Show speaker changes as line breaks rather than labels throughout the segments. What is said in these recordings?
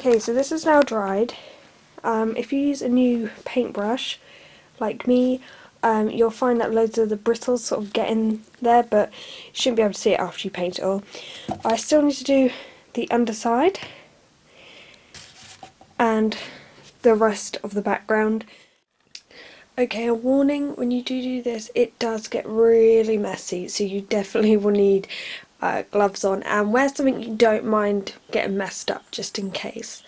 Okay, so this is now dried. If you use a new paintbrush, like me, you'll find that loads of the bristles sort of get in there, but you shouldn't be able to see it after you paint it all. I still need to do the underside and the rest of the background. Okay, a warning, when you do this, it does get really messy, so you definitely will need gloves on, and wear something you don't mind getting messed up, just in case.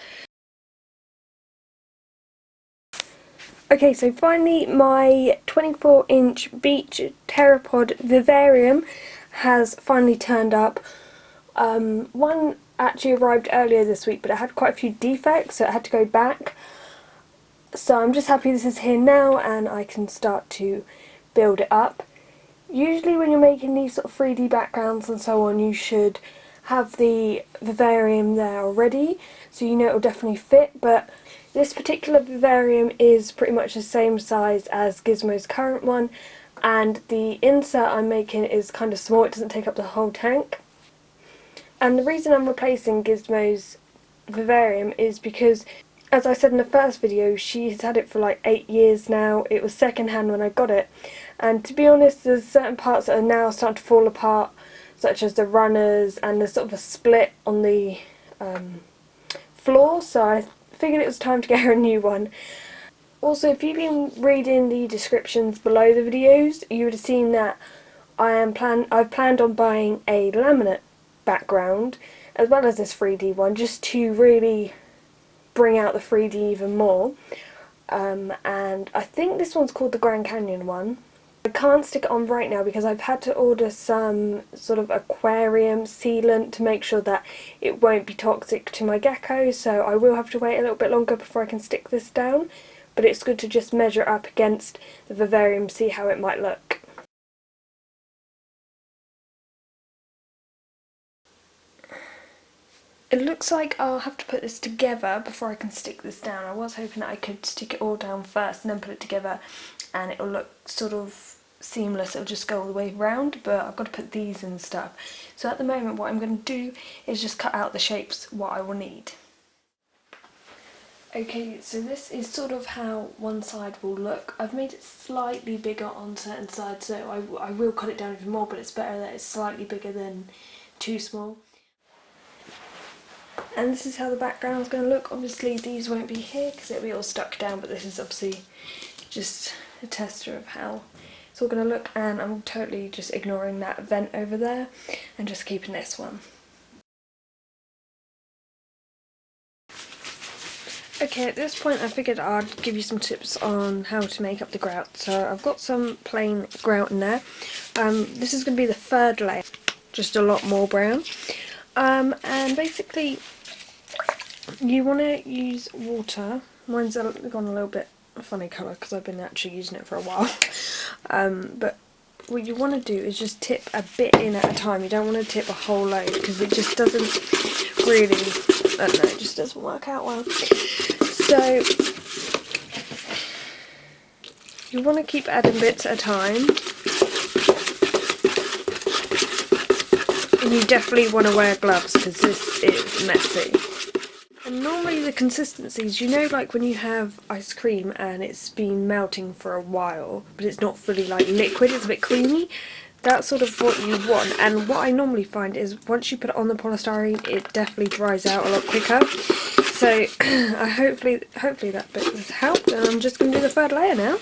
Okay, so finally my 24-inch beach Terrapod Vivarium has finally turned up. One actually arrived earlier this week, but it had quite a few defects, so it had to go back. So I'm just happy this is here now and I can start to build it up. Usually when you're making these sort of 3D backgrounds and so on, you should have the Vivarium there already, so you know it'll definitely fit, but this particular Vivarium is pretty much the same size as Gizmo's current one, and the insert I'm making is kind of small, it doesn't take up the whole tank. And the reason I'm replacing Gizmo's Vivarium is because, as I said in the first video, she's had it for like 8 years now. It was second hand when I got it, and to be honest, there's certain parts that are now starting to fall apart, such as the runners, and there's sort of a split on the floor, so I figured it was time to get her a new one. Also, if you've been reading the descriptions below the videos, you would have seen that I've planned on buying a laminate background as well as this 3D one, just to really bring out the 3D even more. And I think this one's called the Grand Canyon one. I can't stick it on right now because I've had to order some sort of aquarium sealant to make sure that it won't be toxic to my gecko, so I will have to wait a little bit longer before I can stick this down, but it's good to just measure it up against the Vivarium, see how it might look. It looks like I'll have to put this together before I can stick this down. I was hoping that I could stick it all down first and then put it together and it'll look sort of seamless, it'll just go all the way around, but I've got to put these and stuff. So at the moment what I'm going to do is just cut out the shapes what I will need. Okay, so this is sort of how one side will look. I've made it slightly bigger on certain sides, so I will cut it down even more, but it's better that it's slightly bigger than too small. And this is how the background's going to look. Obviously these won't be here because it'll be all stuck down, but this is obviously just a tester of how it's all going to look, and I'm totally just ignoring that vent over there and just keeping this one. Okay, at this point I figured I'd give you some tips on how to make up the grout. So I've got some plain grout in there. This is going to be the third layer, just a lot more brown. And basically you want to use water. Mine's gone a little bit funny colour because I've been actually using it for a while. But what you want to do is just tip a bit in at a time. You don't want to tip a whole load because it just doesn't really, I don't know, it just doesn't work out well. So you want to keep adding bits at a time. And you definitely want to wear gloves because this is messy. And normally the consistencies, you know, like when you have ice cream and it's been melting for a while, but it's not fully like liquid, it's a bit creamy. That's sort of what you want. And what I normally find is once you put it on the polystyrene, it definitely dries out a lot quicker. So hopefully that bit has helped, and I'm just going to do the third layer now.